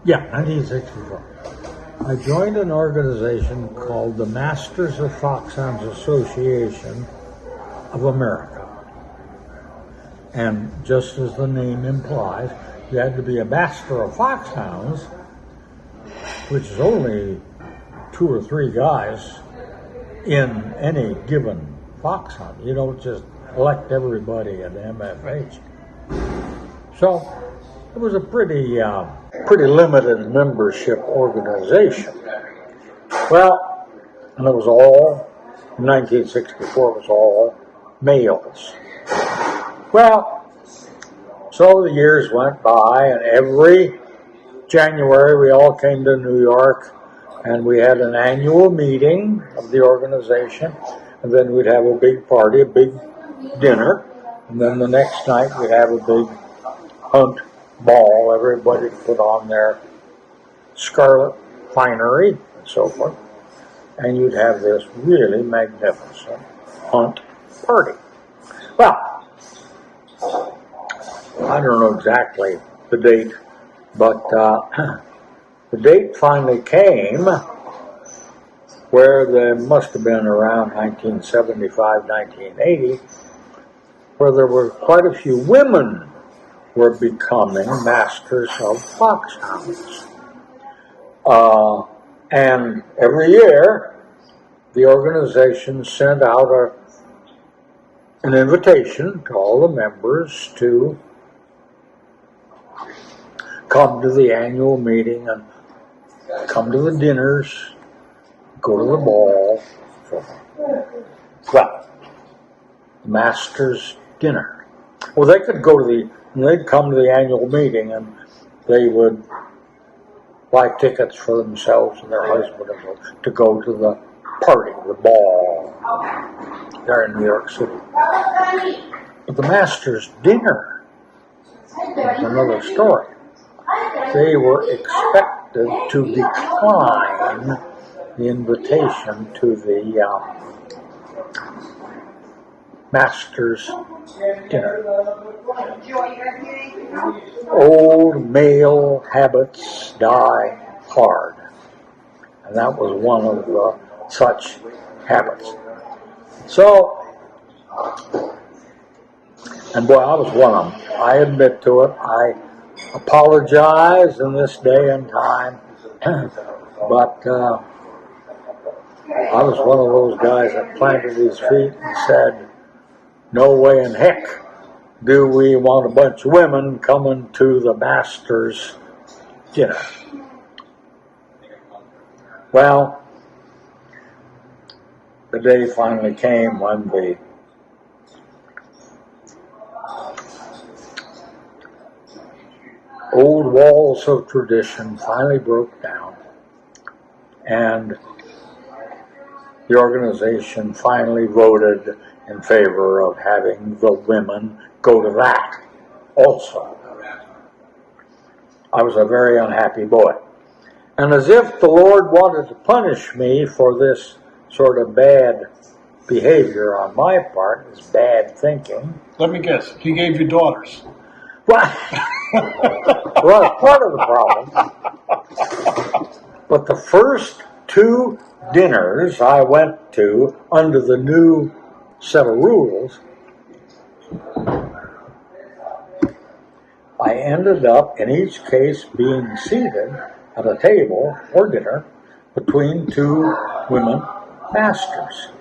Yeah, 1964. I joined an organization called the Masters of Foxhounds Association of America. And just as the name implies, you had to be a master of foxhounds, which is only 2 or 3 guys in any given foxhound. You don't just elect everybody at MFH. So it was a pretty limited membership organization. Well, and it was all, in 1964, it was all males. Well, so the years went by, and every January we all came to New York, and we had an annual meeting of the organization, and then we'd have a big party, a big dinner, and then the next night we'd have a big hunt ball. Everybody put on their scarlet finery and so forth, and you'd have this really magnificent hunt party. Well, I don't know exactly the date, but the date finally came where there must have been around 1975, 1980, where there were quite a few women were becoming masters of foxhounds. And every year, the organization sent out an invitation to all the members to come to the annual meeting and come to the dinners, go to the ball. Well, the master's dinner. Well, they could go to they'd come to the annual meeting and they would buy tickets for themselves and their husband to go to the party, the ball, there in New York City. But the master's dinner was another story. They were expected to decline the invitation to the master's dinner. Old male habits die hard, and that was one of such habits. So, and boy, I was one of them. I admit to it. I apologize in this day and time, but I was one of those guys that planted his feet and said, no way in heck do we want a bunch of women coming to the master's dinner. Well, the day finally came when the old walls of tradition finally broke down, and the organization finally voted in favor of having the women go to that also. I was a very unhappy boy. And as if the Lord wanted to punish me for this sort of bad behavior on my part, this bad thinking. Let me guess, he gave you daughters. Well, that's part of the problem. But the first 2 dinners I went to under the new set of rules, I ended up in each case being seated at a table or dinner between 2 women masters.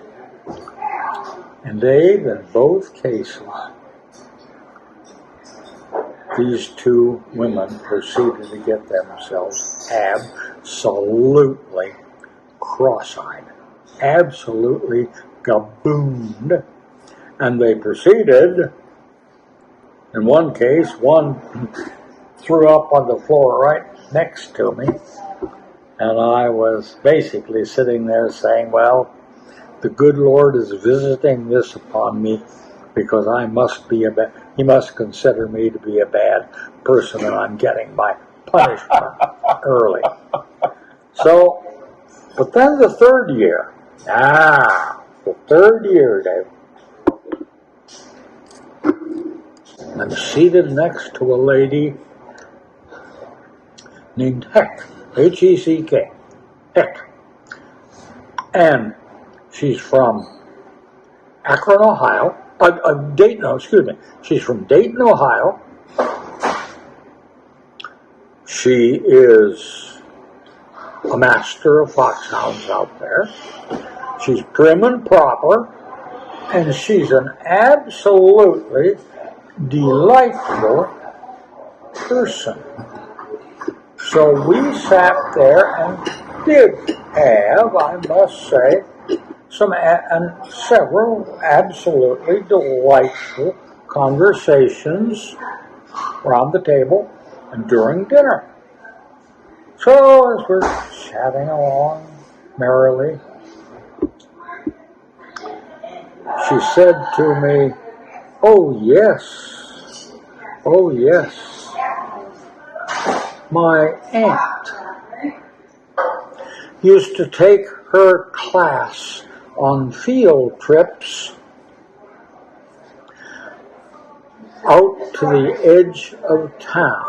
And Dave, in both cases, these 2 women proceeded to get themselves absolutely cross-eyed, absolutely gabooned. And they proceeded, in one case, one threw up on the floor right next to me, and I was basically sitting there saying, well, the good Lord is visiting this upon me because I must be he must consider me to be a bad person, and I'm getting my punishment early. So, but then the third year, Dave, I'm seated next to a lady named Heck, H-E-C-K, Heck. And she's from Akron, Ohio, Dayton, no, excuse me. She's from Dayton, Ohio. She is a master of foxhounds out there. She's prim and proper, and she's an absolutely delightful person. So we sat there and did have, I must say, several absolutely delightful conversations around the table and during dinner. So as we're chatting along merrily, she said to me, oh yes, my aunt used to take her class on field trips out to the edge of town.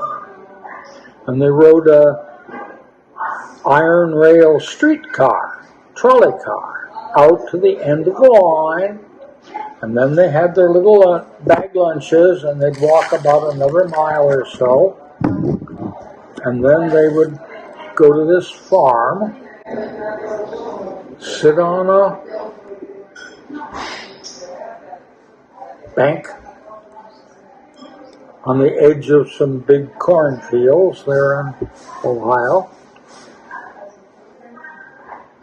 And they rode a iron rail streetcar, trolley car, out to the end of the line. And then they had their little bag lunches, and they'd walk about another mile or so. And then they would go to this farm, sit on a bank on the edge of some big cornfields there in Ohio,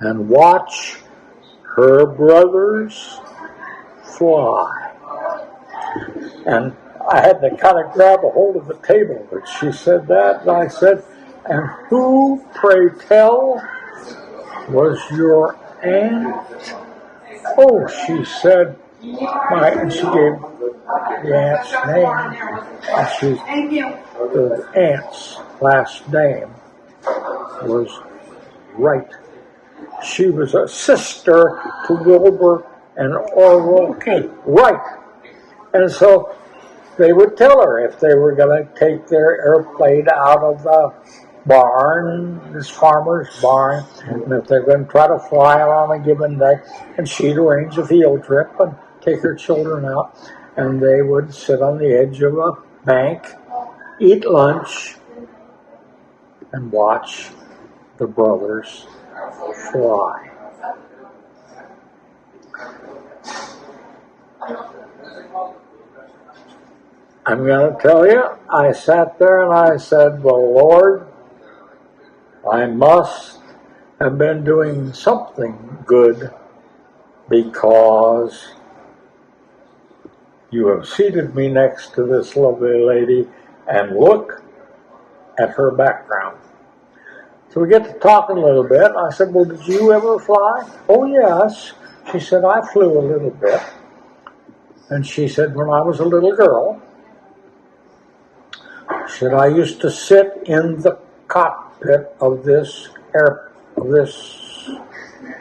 and watch her brothers fly. And I had to kind of grab a hold of the table, but she said that, and I said, and who, pray tell, was your aunt? Oh, she said, and she gave the aunt's name, and the aunt's last name was Wright. She was a sister to Wilbur and Orville Wright. And so they would tell her if they were going to take their airplane out of the barn, this farmer's barn, and if they're going to try to fly it on a given day, and she'd arrange a field trip and take her children out, and they would sit on the edge of a bank, eat lunch, and watch the brothers fly. I'm going to tell you, I sat there and I said, well, Lord, I must have been doing something good, because you have seated me next to this lovely lady, and look at her background. So we get to talking a little bit. I said, well, did you ever fly? Oh, yes. She said, I flew a little bit. And she said, when I was a little girl, she said, I used to sit in the cockpit of this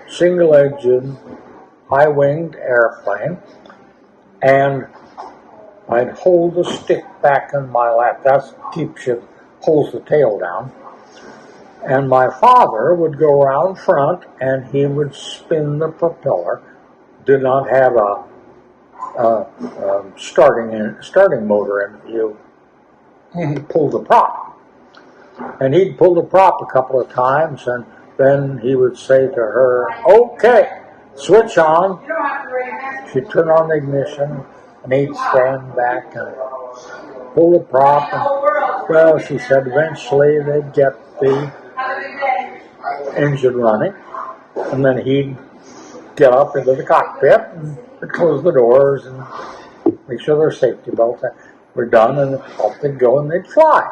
single-engine, high-winged airplane, and I'd hold the stick back in my lap. That holds the tail down. And my father would go around front, and he would spin the propeller. Did not have a starting motor in view. He pulled the prop. And he'd pull the prop a couple of times, and then he would say to her, okay, switch on. She'd turn on the ignition, and he'd stand back and pull the prop. And, well, she said eventually they'd get the engine running, and then he'd get up into the cockpit and close the doors and make sure their safety belts were done, and off they'd go and they'd fly.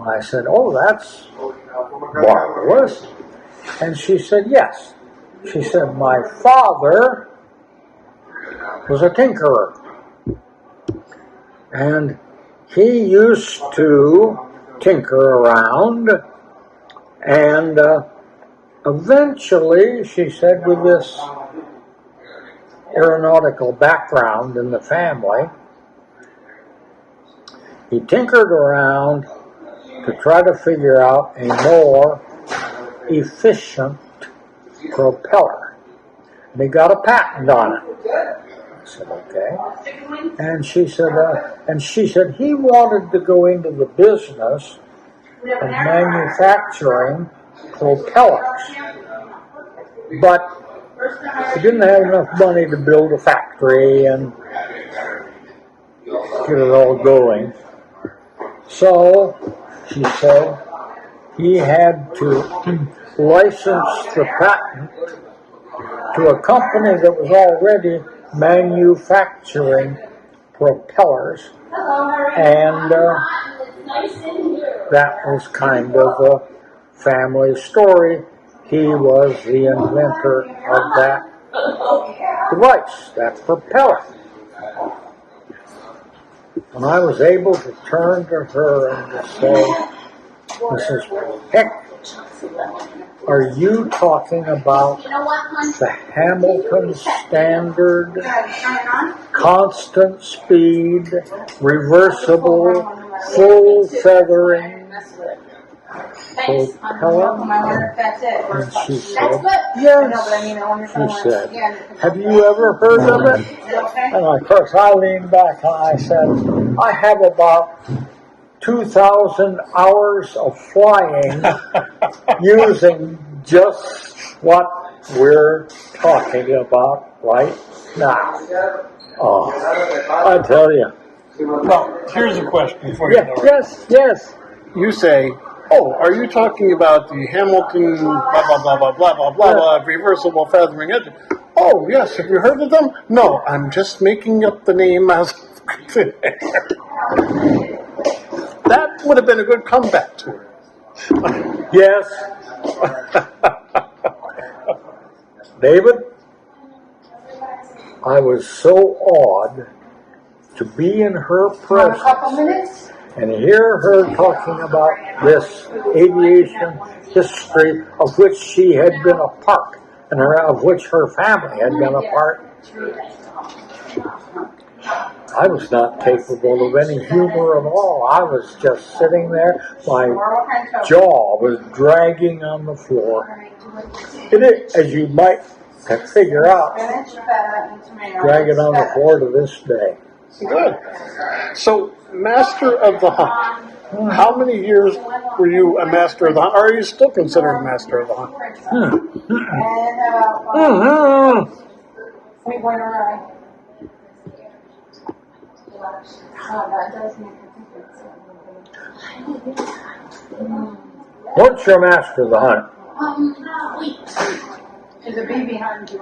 I said, oh, that's marvelous. And she said, yes. She said, my father was a tinkerer, and he used to tinker around, and eventually, she said, with this aeronautical background in the family, he tinkered around to try to figure out a more efficient propeller. And he got a patent on it. I said, okay. And she said he wanted to go into the business of manufacturing propellers, but he didn't have enough money to build a factory and get it all going. So she said he had to license the patent to a company that was already manufacturing propellers, and that was kind of a family story. He was the inventor of that device, that propeller. And I was able to turn to her and to say, Mrs. Peck, are you talking about the Hamilton standard, constant speed, reversible, full feathering propeller? And she said, yes. She said, have you ever heard of it? And of course I leaned back and I said, I have about 2,000 hours of flying using just what we're talking about right now. Oh, I tell you. Well, here's a question for you. Yes. You say, oh, are you talking about the Hamilton blah, blah, blah, blah, blah, blah, blah, blah, reversible feathering engine? Oh, yes. Have you heard of them? No, I'm just making up the name as that would have been a good comeback to her. Yes. David, I was so awed to be in her presence and hear her talking about this aviation history of which she had been a part, and of which her family had been a part. I was not capable of any humor at all. I was just sitting there, my jaw was dragging on the floor. As you might figure out, dragging on the floor to this day. Good. So, master of the hunt. How many years were you a master of the hunt? Or are you still considered a master of the hunt? What's your master of the hunt? There's a baby hunting.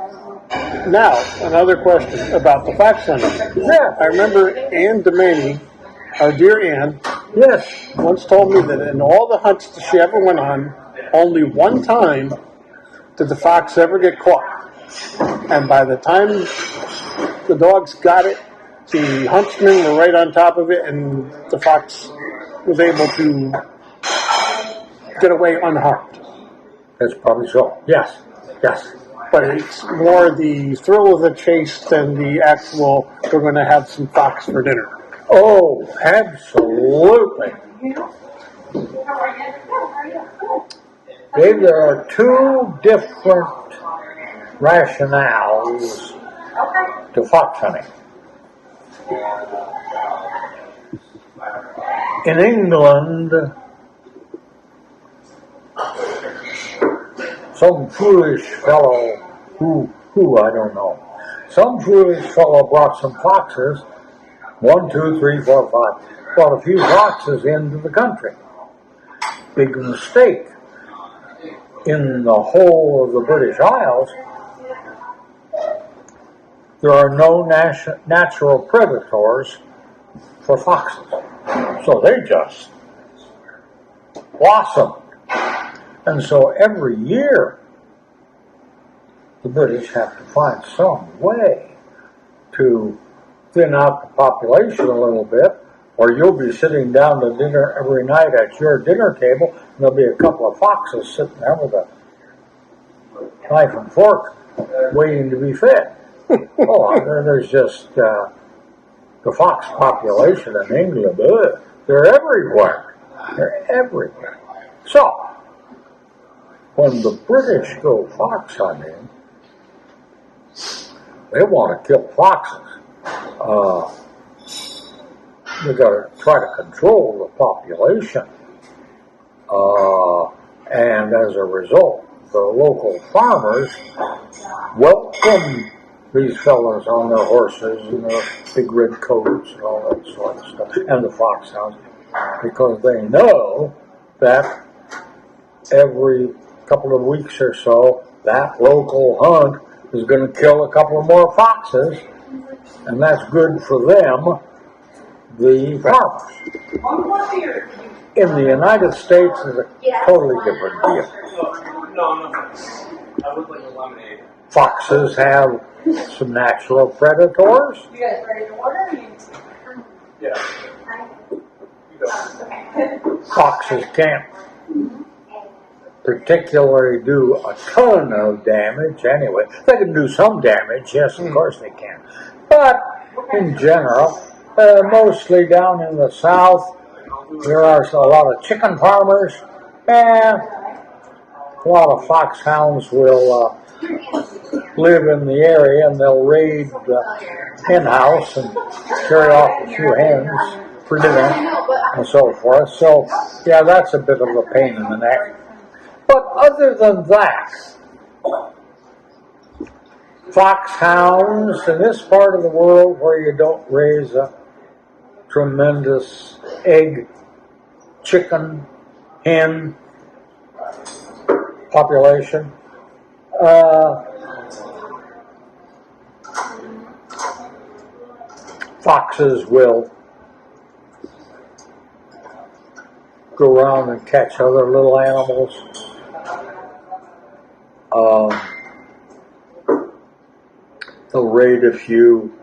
Now, another question about the fox hunting. Yeah. I remember Ann Demaney, our dear Ann, Yes. once told me that in all the hunts that she ever went on, only one time did the fox ever get caught. And by the time the dogs got it, the huntsmen were right on top of it, and the fox was able to get away unharmed. That's probably so. Yes. But it's more the thrill of the chase than the actual, we're going to have some fox for dinner. Oh, absolutely. Dave, there are two different rationales to fox hunting. In England, some foolish fellow, who I don't know, some foolish fellow brought some foxes, 1, 2, 3, 4, 5, brought a few foxes into the country. Big mistake. In the whole of the British Isles, there are no natural predators for foxes. So they just blossomed. And so every year, the British have to find some way to thin out the population a little bit, or you'll be sitting down to dinner every night at your dinner table, and there'll be a couple of foxes sitting there with a knife and fork waiting to be fed. There's just the fox population in England. They're everywhere. They're everywhere. So, when the British go fox hunting, they want to kill foxes. They got to try to control the population. And as a result, the local farmers welcome these fellas on their horses and their big red coats and all that sort of stuff, and the foxhounds, because they know that every couple of weeks or so, that local hunt is going to kill a couple of more foxes, and that's good for them, the farmers. In the United States, is a totally different deal. No. I would like a lemonade. Foxes have some natural predators. You guys ready to order? Yeah. You go. Foxes can't particularly do a ton of damage anyway. They can do some damage, yes, of course they can. But in general, mostly down in the South, there are a lot of chicken farmers, and a lot of foxhounds will live in the area, and they'll raid the hen house and carry off a few hens for dinner and so forth. So, yeah, that's a bit of a pain in the neck. But other than that, foxhounds in this part of the world where you don't raise a tremendous egg, chicken, hen population, foxes will go around and catch other little animals. They'll raid a few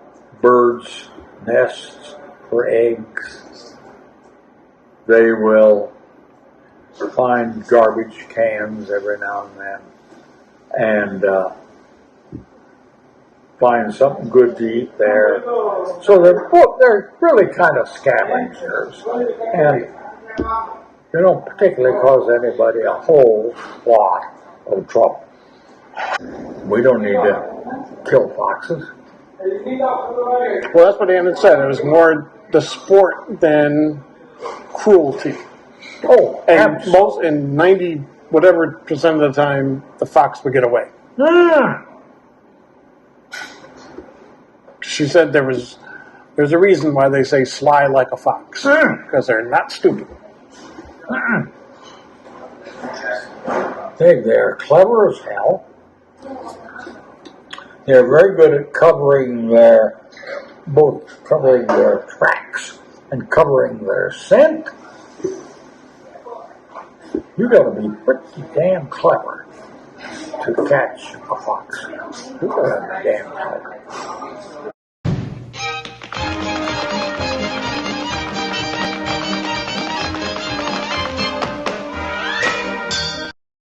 birds' nests for eggs. They will find garbage cans every now and then, and find something good to eat there. So they're really kind of scavengers, and they don't particularly cause anybody a whole lot of trouble. We don't need to kill foxes. Well, that's what Anna said. It was more the sport than cruelty. Oh, And absolutely. in 90 whatever percent of the time, the fox would get away. She said there's a reason why they say sly like a fox, because they're not stupid. They're clever as hell. They're very good at covering covering their tracks and covering their scent. You got to be pretty damn clever to catch a fox. You got to be damn clever.